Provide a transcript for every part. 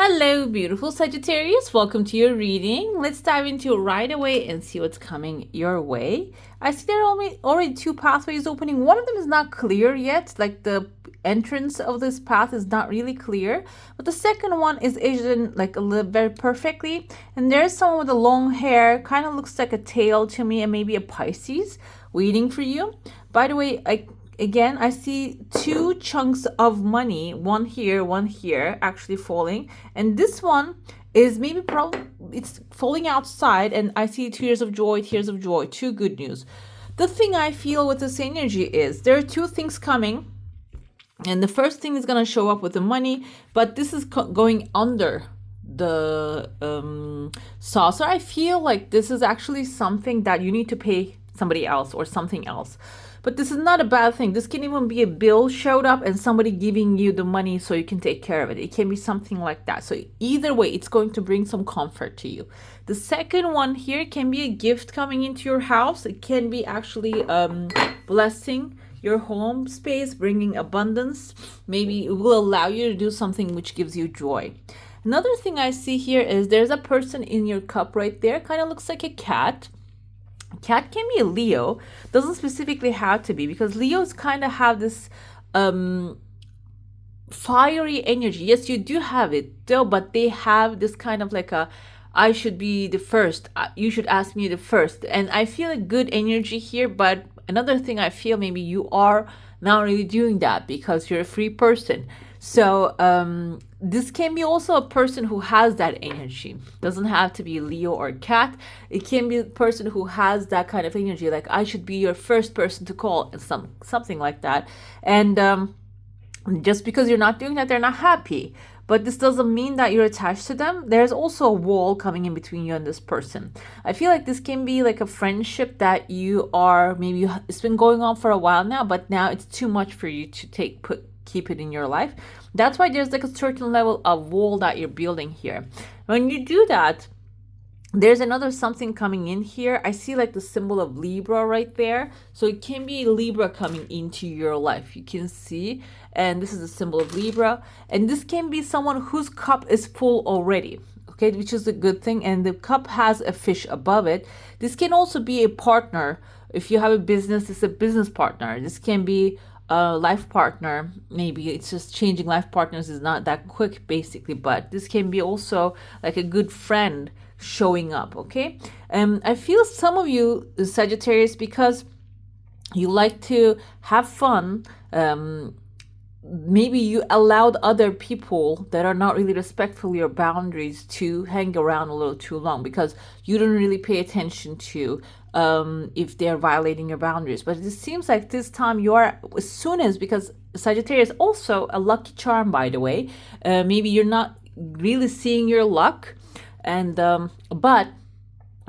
Hello, beautiful Sagittarius. Welcome to your reading. Let's dive into it right away and see what's coming your way. I see there are already two pathways opening. One of them is not clear yet, like the entrance of this path is not really clear. But the second one is Asian, like a little very perfectly. And there's someone with a long hair, kind of looks like a tail to me, and maybe a Pisces waiting for you. By the way, Again, I see two chunks of money, one here, actually falling. And this one is maybe it's falling outside, and I see tears of joy, two good news. The thing I feel with this energy is there are two things coming. And the first thing is going to show up with the money, but this is going under the saucer. I feel like this is actually something that you need to pay somebody else or something else. But this is not a bad thing. This can even be a bill showed up and somebody giving you the money so you can take care of it. It can be something like that. So either way, it's going to bring some comfort to you. The second one here can be a gift coming into your house. It can be actually blessing your home space, bringing abundance. Maybe it will allow you to do something which gives you joy. Another thing I see here is there's a person in your cup right there. Kind of looks like a cat. Cat can be a Leo, doesn't specifically have to be, because Leos kind of have this fiery energy. Yes, you do have it though, but they have this kind of like a I should be the first, you should ask me the first. And I feel a good energy here, but another thing I feel maybe you are not really doing that because you're a free person. So this can be also a person who has that energy. Doesn't have to be Leo or Cat. It can be a person who has that kind of energy, like I should be your first person to call, and something like that. And just because you're not doing that, they're not happy. But this doesn't mean that you're attached to them. There's also a wall coming in between you and this person. I feel like this can be like a friendship that you are, maybe it's been going on for a while now, but now it's too much for you to keep it in your life. That's why there's like a certain level of wall that you're building here. When you do that, there's another something coming in here. I see like the symbol of Libra right there. So it can be Libra coming into your life. You can see, and this is the symbol of Libra. And this can be someone whose cup is full already, okay, which is a good thing. And the cup has a fish above it. This can also be a partner. If you have a business, it's a business partner. This can be a life partner. Maybe it's just changing life partners is not that quick basically, but this can be also like a good friend showing up. Okay, I feel some of you Sagittarius, because you like to have fun, maybe you allowed other people that are not really respectful of your boundaries to hang around a little too long because you don't really pay attention to if they're violating your boundaries. But it seems like this time you are, as soon as, because Sagittarius also a lucky charm, by the way, maybe you're not really seeing your luck, and but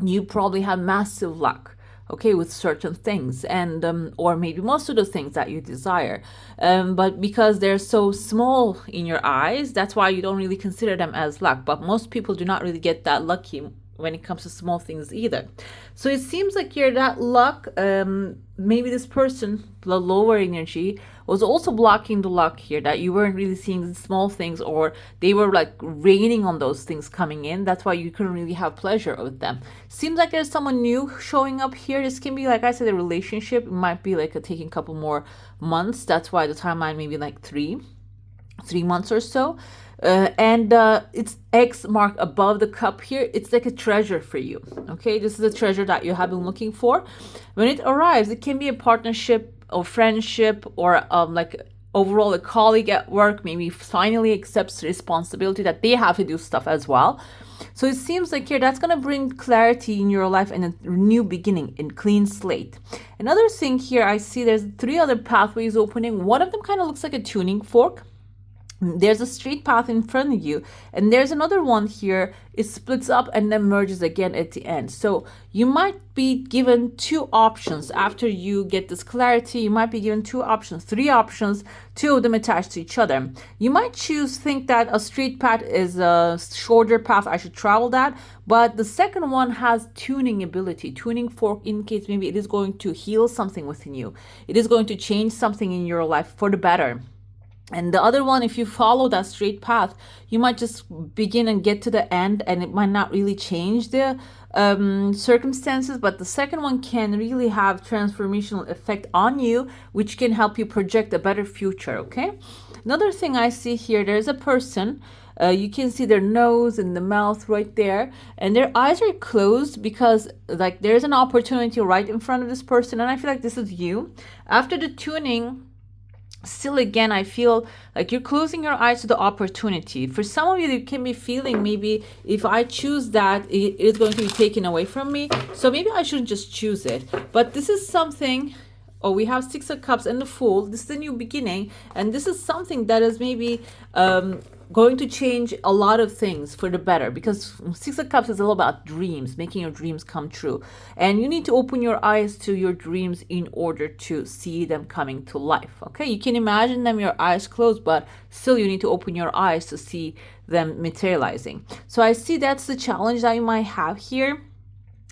you probably have massive luck, okay, with certain things, and or maybe most of the things that you desire, but because they're so small in your eyes, that's why you don't really consider them as luck. But most people do not really get that lucky when it comes to small things either. So it seems like you're that luck. Maybe this person, the lower energy, was also blocking the luck here, that you weren't really seeing the small things, or they were like raining on those things coming in. That's why you couldn't really have pleasure with them. Seems like there's someone new showing up here. This can be, like I said, a relationship. It might be like taking a couple more months. That's why the timeline may be like three months or so. And it's X mark above the cup here. It's like a treasure for you. Okay, this is a treasure that you have been looking for. When it arrives, it can be a partnership or friendship, or like overall a colleague at work maybe finally accepts responsibility that they have to do stuff as well. So it seems like here that's going to bring clarity in your life and a new beginning and clean slate. Another thing here, I see there's 3 other pathways opening. One of them kind of looks like a tuning fork. There's a straight path in front of you, and there's another one here. It splits up and then merges again at the end. So you might be given 2 options after you get this clarity. You might be given 2 options, 3 options, 2 of them attached to each other. You might think that a straight path is a shorter path, I should travel that, but the second one has tuning ability. Tuning fork indicates maybe it is going to heal something within you. It is going to change something in your life for the better. And the other one, if you follow that straight path, you might just begin and get to the end, and it might not really change the circumstances. But the second one can really have transformational effect on you, which can help you project a better future. Okay. Another thing I see here, there's a person. You can see their nose and the mouth right there, and their eyes are closed because like there's an opportunity right in front of this person, and I feel like this is you. After the tuning, still again, I feel like you're closing your eyes to the opportunity. For some of you, you can be feeling maybe if I choose that, it is going to be taken away from me. So maybe I shouldn't just choose it. But this is something. Oh, we have Six of Cups and the Fool. This is a new beginning. And this is something that is maybe going to change a lot of things for the better, because Six of Cups is all about dreams, making your dreams come true. And you need to open your eyes to your dreams in order to see them coming to life. Okay, you can imagine them, your eyes closed, but still you need to open your eyes to see them materializing. So I see that's the challenge that you might have here.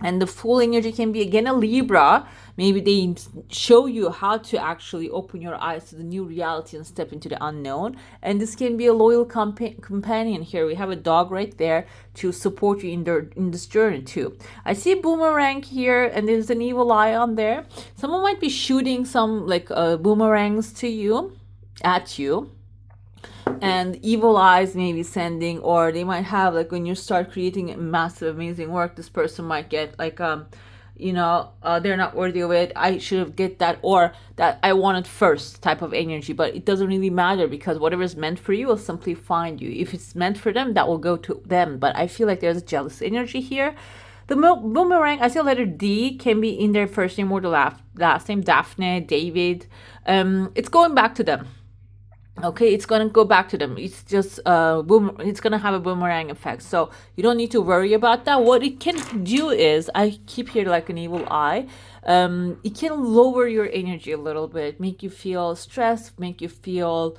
And the Fool energy can be again a Libra. Maybe they show you how to actually open your eyes to the new reality and step into the unknown. And this can be a loyal companion here. We have a dog right there to support you in this journey too. I see a boomerang here, and there's an evil eye on there. Someone might be shooting some like boomerangs to you, at you. And evil eyes maybe sending, or they might have like when you start creating massive amazing work, this person might get like they're not worthy of it, I should have get that, or that I want it first type of energy. But it doesn't really matter, because whatever is meant for you will simply find you. If it's meant for them, that will go to them. But I feel like there's a jealous energy here. The boomerang, I see a letter D, can be in their first name or the last name, Daphne, David. It's going back to them. Okay, it's going to go back to them. It's just it's going to have a boomerang effect. So you don't need to worry about that. What it can do is, I keep here like an evil eye. It can lower your energy a little bit, make you feel stressed, make you feel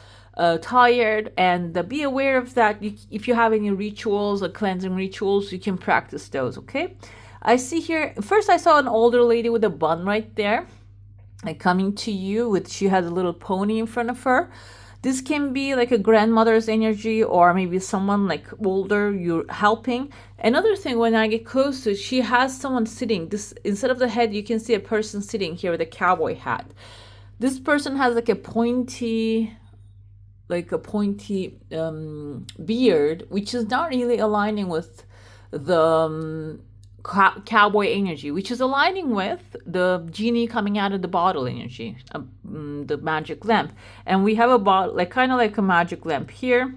tired, and be aware of that. If you have any rituals or cleansing rituals, you can practice those. Okay, I see here, first I saw an older lady with a bun right there, like coming to you she has a little pony in front of her. This can be like a grandmother's energy, or maybe someone like older you're helping. Another thing, when I get close to, she has someone sitting. This, instead of the head, you can see a person sitting here with a cowboy hat. This person has like a pointy beard, which is not really aligning with the cowboy energy, which is aligning with the genie coming out of the bottle energy, the magic lamp. And we have a bottle, like kind of like a magic lamp here.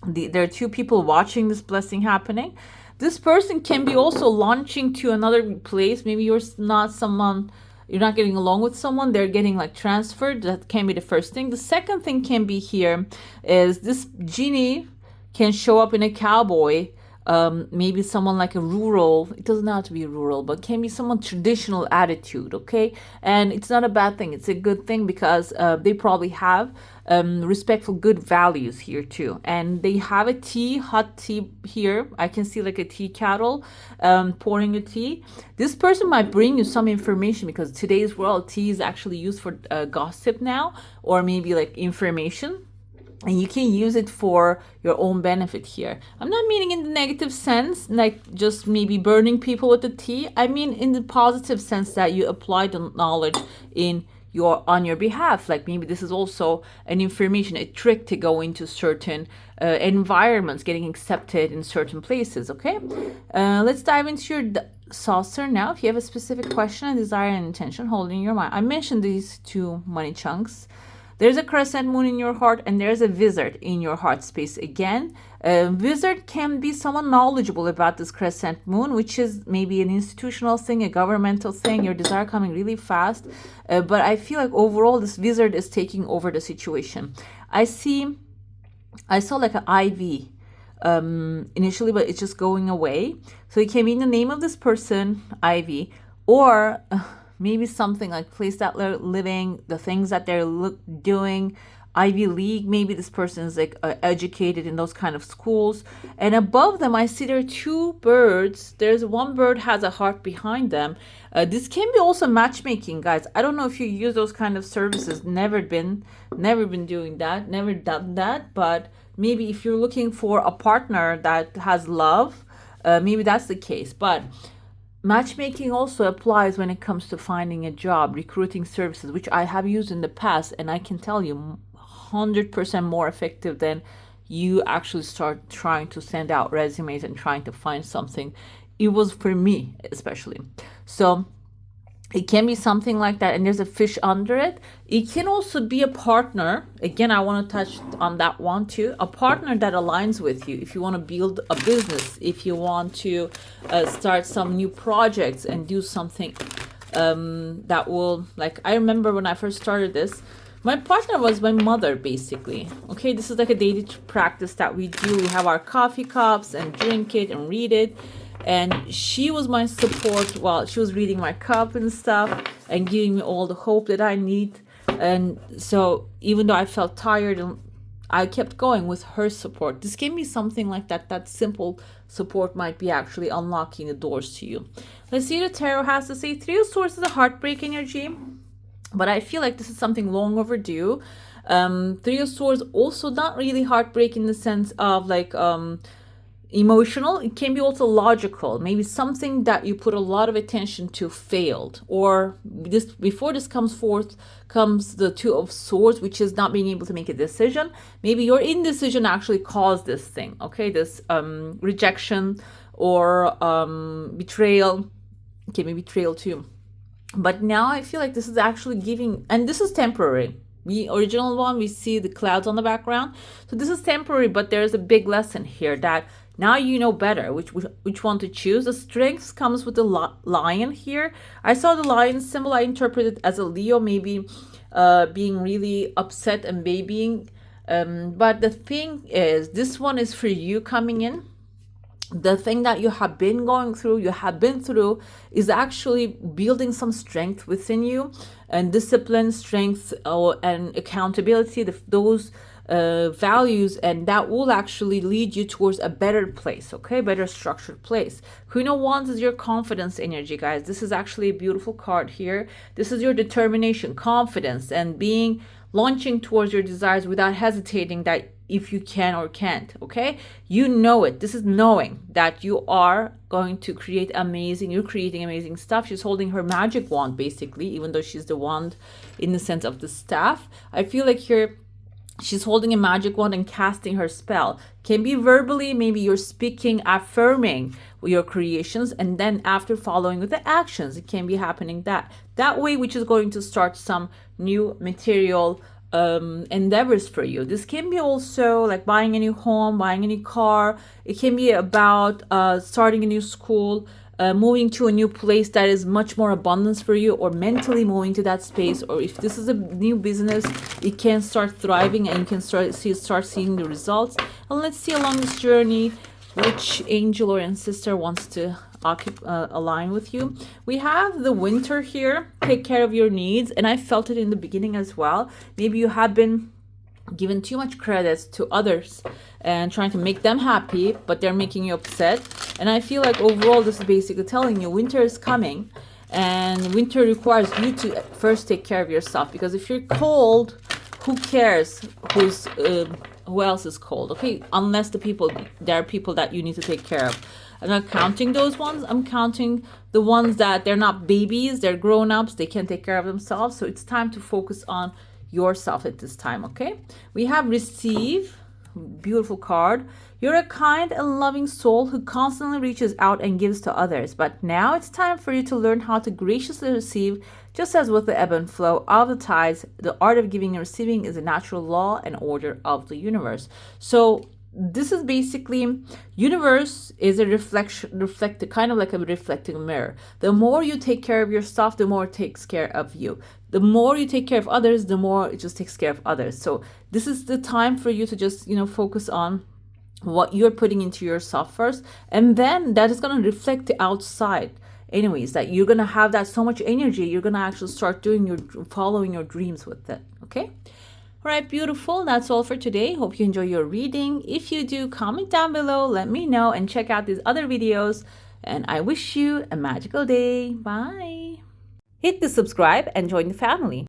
There are two people watching this blessing happening. This person can be also launching to another place. Maybe you're not getting along with someone, they're getting like transferred. That can be the first thing. The second thing can be here is this genie can show up in a cowboy. Maybe someone like a rural, it doesn't have to be rural, but can be someone traditional attitude. Okay, and it's not a bad thing, it's a good thing, because they probably have respectful good values here too. And they have a hot tea here. I can see like a tea kettle pouring a tea. This person might bring you some information, because today's world, tea is actually used for gossip now, or maybe like information. And you can use it for your own benefit here. I'm not meaning in the negative sense, like just maybe burning people with the tea. I mean in the positive sense, that you apply the knowledge on your behalf. Like maybe this is also an information, a trick to go into certain environments, getting accepted in certain places. Okay, let's dive into your saucer now. If you have a specific question, a desire, and intention holding your mind. I mentioned these two money chunks. There's a crescent moon in your heart, and there's a wizard in your heart space again. A wizard can be someone knowledgeable about this crescent moon, which is maybe an institutional thing, a governmental thing, your desire coming really fast. But I feel like overall this wizard is taking over the situation. I saw like an ivy initially, but it's just going away. So it can mean the name of this person, Ivy, or maybe something like place that they're living, the things that they're doing, Ivy League. Maybe this person is like educated in those kind of schools. And above them, I see there are two birds. There's one bird has a heart behind them. This can be also matchmaking, guys. I don't know if you use those kind of services. Never been doing that. Never done that. But maybe if you're looking for a partner that has love, maybe that's the case. But matchmaking also applies when it comes to finding a job, recruiting services, which I have used in the past, and I can tell you 100% more effective than you actually start trying to send out resumes and trying to find something. It was for me, especially. So it can be something like that, and there's a fish under it. It can also be a partner. Again, I want to touch on that one too. A partner that aligns with you. If you want to build a business, if you want to start some new projects and do something that will, like, I remember when I first started this, my partner was my mother, basically. Okay, this is like a daily practice that we do. We have our coffee cups and drink it and read it. And she was my support while she was reading my cup and stuff and giving me all the hope that I need. And so even though I felt tired, I kept going with her support. This can be something like that. That simple support might be actually unlocking the doors to you. Let's see what the tarot has to say. Three of Swords is a heartbreak energy, but I feel like this is something long overdue. Three of Swords also not really heartbreak in the sense of like emotional. It can be also logical. Maybe something that you put a lot of attention to failed, or this before this comes forth comes the Two of Swords, which is not being able to make a decision. Maybe your indecision actually caused this thing. Okay, this rejection or betrayal. It can be betrayal too. But now I feel like this is actually giving, and this is temporary. The original one, we see the clouds on the background. So this is temporary, but there's a big lesson here that now you know better which one to choose. The strength comes with the lion here. I saw the lion symbol. I interpreted as a Leo, maybe being really upset and babying. But the thing is, this one is for you coming in. The thing that you have been going through, is actually building some strength within you, and discipline, strength, and accountability, those values, and that will actually lead you towards a better place, okay? Better structured place. Queen of Wands is your confidence energy, guys. This is actually a beautiful card here. This is your determination, confidence, and launching towards your desires without hesitating that if you can or can't, okay? You know it. This is knowing that you are going to create you're creating amazing stuff. She's holding her magic wand, basically, even though she's the wand in the sense of the staff. I feel like she's holding a magic wand and casting her spell. Can be verbally, maybe you're speaking, affirming your creations, and then after following with the actions, it can be happening that way, which is going to start some new material endeavors for you. This can be also like buying a new home, buying a new car. It can be about starting a new school, moving to a new place that is much more abundance for you, or mentally moving to that space. Or if this is a new business, it can start thriving and you can start seeing the results. And let's see along this journey which angel or ancestor wants to align with you. We have the Winter here. Take care of your needs, and I felt it in the beginning as well. Maybe you have been given too much credit to others and trying to make them happy, but they're making you upset. And I feel like overall this is basically telling you winter is coming, and winter requires you to first take care of yourself, because if you're cold, who cares who else is cold, okay? Unless there are people that you need to take care of. I'm not counting those ones. I'm counting the ones that they're not babies, they're grown-ups, they can take care of themselves. So it's time to focus on yourself at this time, okay? We have Receive, beautiful card. You're a kind and loving soul who constantly reaches out and gives to others. But now it's time for you to learn how to graciously receive. Just as with the ebb and flow of the tides, the art of giving and receiving is a natural law and order of the universe. So this is basically, universe is a kind of like a reflecting mirror. The more you take care of yourself, the more it takes care of you. The more you take care of others, the more it just takes care of others. So this is the time for you to just, focus on what you're putting into yourself first, and then that is going to reflect the outside. Anyways, that you're going to have that so much energy, you're going to actually start following your dreams with it, okay? All right, beautiful. That's all for today. Hope you enjoy your reading. If you do, comment down below, let me know, and check out these other videos. And I wish you a magical day. Bye. Hit the subscribe and join the family.